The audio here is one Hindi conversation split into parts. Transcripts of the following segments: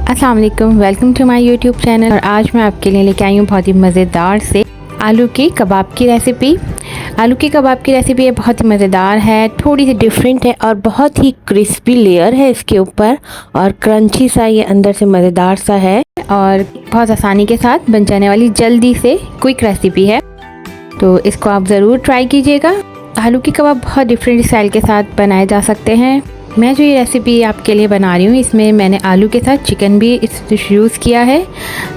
अस्सलाम वालेकुम, welcome to my YouTube channel. और आज मैं आपके लिए लेके आई हूँ बहुत ही मज़ेदार से आलू की कबाब की रेसिपी। आलू की कबाब की रेसिपी ये बहुत ही मज़ेदार है, थोड़ी सी डिफरेंट है और बहुत ही क्रिस्पी लेयर है इसके ऊपर और क्रंची सा ये अंदर से मज़ेदार सा है और बहुत आसानी के साथ बन जाने वाली जल्दी से क्विक रेसिपी है, तो इसको आप ज़रूर ट्राई कीजिएगा। आलू की कबाब बहुत डिफरेंट स्टाइल के साथ बनाए जा सकते हैं। मैं जो ये रेसिपी आपके लिए बना रही हूँ इसमें मैंने आलू के साथ चिकन भी यूज़ किया है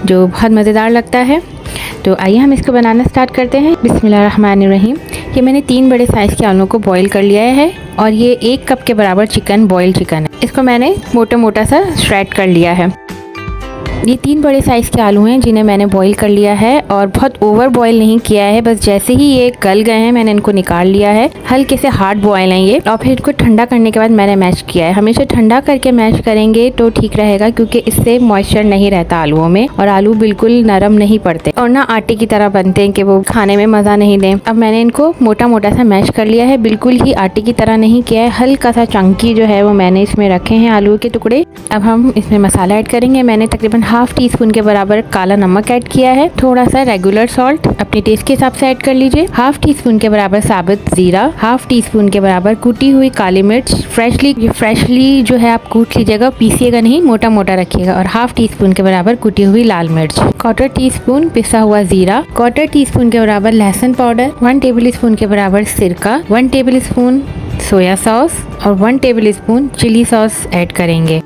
जो बहुत मज़ेदार लगता है। तो आइए हम इसको बनाना स्टार्ट करते हैं। बिस्मिल्लाहिर्रहमानिर्रहीम। ये मैंने 3 बड़े साइज़ के आलू को बॉईल कर लिया है और ये 1 कप के बराबर चिकन बॉयल चिकन है। इसको मैंने मोटा मोटा सा श्रेड कर लिया है। ये 3 बड़े साइज़ के आलू हैं जिन्हें मैंने बॉईल कर लिया है और बहुत ओवर बॉईल नहीं किया है, बस जैसे ही ये गल गए हैं मैंने इनको निकाल लिया है। हल्के से हार्ड बॉईल हैं ये और फिर इनको ठंडा करने के बाद मैंने मैश किया है। हमेशा ठंडा करके मैश करेंगे तो ठीक रहेगा क्योंकि इससे मॉइस्चर नहीं रहता आलूओं में और आलू बिल्कुल नरम नहीं पड़ते और ना आटे की तरह बनते हैं कि वो खाने में मज़ा नहीं दें। अब मैंने इनको मोटा मोटा सा मैश कर लिया है, बिल्कुल ही आटे की तरह नहीं किया है। हल्का सा चंकी जो है वो मैंने इसमें रखे हैं आलू के टुकड़े। अब हम इसमें मसाला ऐड करेंगे। मैंने तकरीबन ½ टीस्पून के बराबर काला नमक ऐड किया है, थोड़ा सा रेगुलर सॉल्ट अपने टेस्ट के हिसाब से ऐड कर लीजिए, ½ टीस्पून के बराबर साबुत जीरा, ½ टीस्पून के बराबर कुटी हुई काली मिर्च फ्रेशली जो है आप कूट लीजिएगा, पीसिएगा नहीं, मोटा मोटा रखिएगा, और ½ टीस्पून के बराबर कुटी हुई लाल मिर्च, 1/4 टीस्पून पिसा हुआ जीरा, 1/4 टीस्पून के बराबर लहसुन पाउडर, 1 टेबल स्पून के बराबर सिरका, 1 टेबल स्पून सोया सॉस और 1 tablespoon chilli sauce add करेंगे।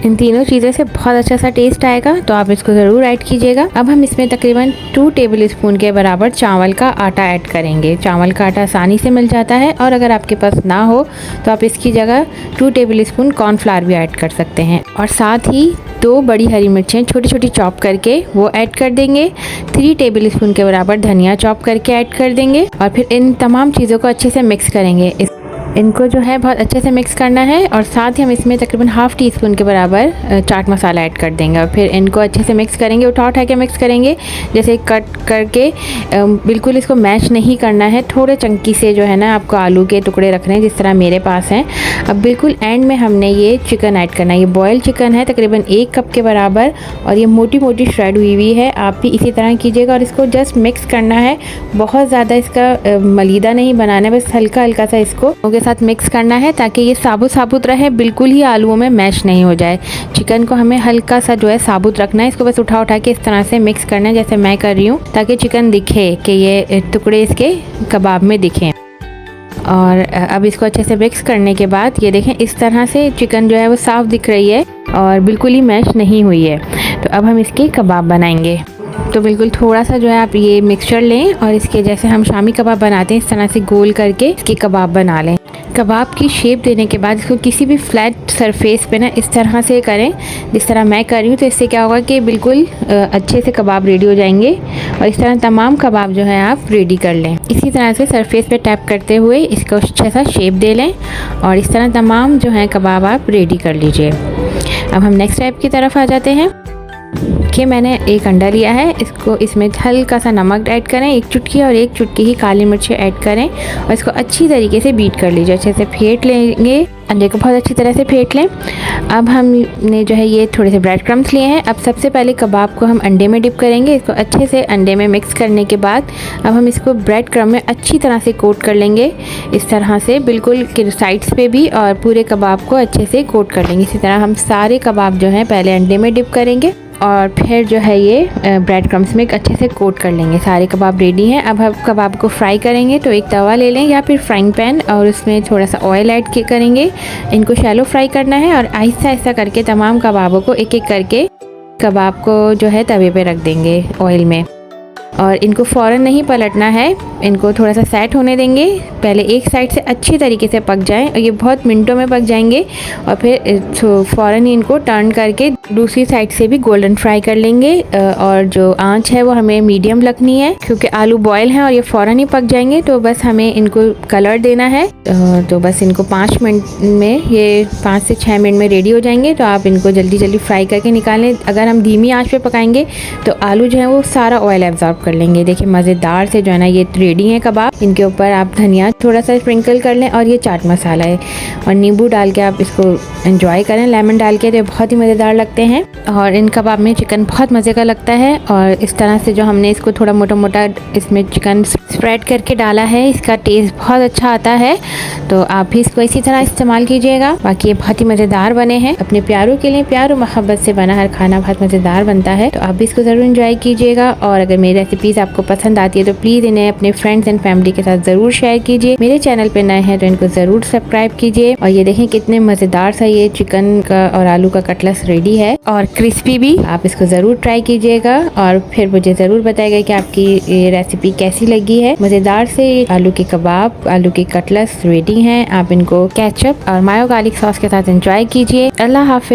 इन तीनों चीज़ों से बहुत अच्छा सा टेस्ट आएगा, तो आप इसको ज़रूर ऐड कीजिएगा। अब हम इसमें तकरीबन 2 टेबल स्पून के बराबर चावल का आटा ऐड करेंगे। चावल का आटा आसानी से मिल जाता है और अगर आपके पास ना हो तो आप इसकी जगह 2 टेबल स्पून कॉर्नफ्लावर भी ऐड कर सकते हैं। और साथ ही 2 बड़ी हरी मिर्चें छोटी छोटी चॉप करके वो ऐड कर देंगे। 3 टेबल स्पून के बराबर धनिया चॉप करके ऐड कर देंगे और फिर इन तमाम चीज़ों को अच्छे से मिक्स करेंगे। इनको जो है बहुत अच्छे से मिक्स करना है और साथ ही हम इसमें तकरीबन ½ टीस्पून के बराबर चाट मसाला ऐड कर देंगे और फिर इनको अच्छे से मिक्स करेंगे, उठा के मिक्स करेंगे, जैसे कट करके बिल्कुल इसको मैश नहीं करना है, थोड़े चंकी से जो है ना आपको आलू के टुकड़े रखने हैं जिस तरह मेरे पास हैं। अब बिल्कुल एंड में हमने ये चिकन ऐड करना है। ये बॉयल चिकन है तकरीबन 1 कप के बराबर और ये मोटी मोटी श्रेड हुई है। आप भी इसी तरह कीजिएगा और इसको जस्ट मिक्स करना है, बहुत ज़्यादा इसका मलीदा नहीं बनाना है, बस हल्का हल्का सा इसको साथ मिक्स करना है ताकि ये साबुत साबुत रहे, बिल्कुल ही आलूओं में मैश नहीं हो जाए। चिकन को हमें हल्का सा जो है साबुत रखना है, इसको बस उठा के इस तरह से मिक्स करना है जैसे मैं कर रही हूँ, ताकि चिकन दिखे कि ये टुकड़े इसके कबाब में दिखें। और अब इसको अच्छे से मिक्स करने के बाद ये देखें इस तरह से चिकन जो है वो साफ़ दिख रही है और बिल्कुल ही मैश नहीं हुई है। तो अब हम इसके कबाब बनाएंगे। तो बिल्कुल थोड़ा सा जो है आप ये मिक्सचर लें और इसके जैसे हम शामी कबाब बनाते हैं इस तरह से गोल करके इसके कबाब बना लें। कबाब की शेप देने के बाद इसको किसी भी फ्लैट सरफेस पे ना इस तरह से करें जिस तरह मैं कर रही हूँ, तो इससे क्या होगा कि बिल्कुल अच्छे से कबाब रेडी हो जाएंगे और इस तरह तमाम कबाब जो है आप रेडी कर लें। इसी तरह से सरफेस पे टैप करते हुए इसको अच्छा सा शेप दे लें और इस तरह तमाम जो है कबाब आप रेडी कर लीजिए। अब हम नेक्स्ट स्टेप की तरफ आ जाते हैं कि मैंने 1 अंडा लिया है, इसको इसमें हल्का सा नमक ऐड करें, 1 चुटकी और 1 चुटकी ही काली मिर्च ऐड करें और इसको अच्छी तरीके से बीट कर लीजिए। अच्छे से फेंट लेंगे, अंडे को बहुत अच्छी तरह से फेंट लें। अब हमने जो है ये थोड़े से ब्रेड क्रम्स लिए हैं। अब सबसे पहले कबाब को हम अंडे में डिप करेंगे। इसको अच्छे से अंडे में मिक्स करने के बाद अब हम इसको ब्रेड क्रम्ब में अच्छी तरह से कोट कर लेंगे, इस तरह से बिल्कुल साइड्स पे भी, और पूरे कबाब को अच्छे से कोट कर लेंगे। इसी तरह हम सारे कबाब जो हैं पहले अंडे में डिप करेंगे और फिर जो है ये ब्रेड क्रम्स में अच्छे से कोट कर लेंगे। सारे कबाब रेडी हैं। अब हम कबाब को फ्राई करेंगे, तो एक तवा ले लें या फिर फ्राइंग पैन और उसमें थोड़ा सा ऑयल ऐड करेंगे। इनको शैलो फ्राई करना है और आहिस्ता आहिस्ता करके तमाम कबाबों को एक एक करके कबाब को जो है तवे पे रख देंगे ऑयल में और इनको फ़ौरन नहीं पलटना है, इनको थोड़ा सा सेट होने देंगे। पहले एक साइड से अच्छी तरीके से पक जाएं और ये बहुत मिनटों में पक जाएंगे और फिर फ़ौरन ही इनको टर्न करके दूसरी साइड से भी गोल्डन फ्राई कर लेंगे। और जो आंच है वो हमें मीडियम रखनी है क्योंकि आलू बॉयल हैं और ये फ़ौरन ही पक जाएंगे, तो बस हमें इनको कलर देना है। तो बस इनको 5 मिनट में, ये 5 से 6 मिनट में रेडी हो जाएंगे। तो आप इनको जल्दी जल्दी फ्राई करके निकालें। अगर हम धीमी आँच पर पकाएंगे तो आलू जो है वो सारा ऑयल एब्जॉर्ब कर लेंगे। देखिए मज़ेदार से जो है ना ये रेडी है कबाब। इनके ऊपर आप धनिया थोड़ा सा स्प्रिंकल कर लें और ये चाट मसाला है और नींबू डाल के आप इसको एंजॉय करें, लेमन डाल के, तो बहुत ही मज़ेदार लगते हैं। और इन कबाब में चिकन बहुत मज़े का लगता है और इस तरह से जो हमने इसको थोड़ा मोटा मोटा इसमें चिकन स्प्रेड करके डाला है, इसका टेस्ट बहुत अच्छा आता है। तो आप भी इसको इसी तरह इस्तेमाल कीजिएगा। बाकी ये बहुत ही मज़ेदार बने हैं। अपने प्यारों के लिए प्यार और मोहब्बत से बना हर खाना बहुत मज़ेदार बनता है, तो आप भी इसको ज़रूर एंजॉय कीजिएगा। और अगर मेरी रेसिपीज़ आपको पसंद आती है तो प्लीज़ इन्हें अपने फ्रेंड्स एंड फैमिली के साथ ज़रूर शेयर कीजिए। मेरे चैनल पर नए हैं तो इनको ज़रूर सब्सक्राइब कीजिए। और ये देखें कितने मज़ेदार सा ये चिकन का और आलू का कटलेट्स रेडी है और क्रिस्पी भी। आप इसको ज़रूर ट्राई कीजिएगा और फिर मुझे ज़रूर बताइएगा कि आपकी ये रेसिपी कैसी लगी है। मज़ेदार से आलू के कबाब, आलू के कटलेट्स रेडी हैं। आप इनको केचप और मायो गार्लिक सॉस के साथ एंजॉय कीजिए। अल्लाह हाफ़िज़।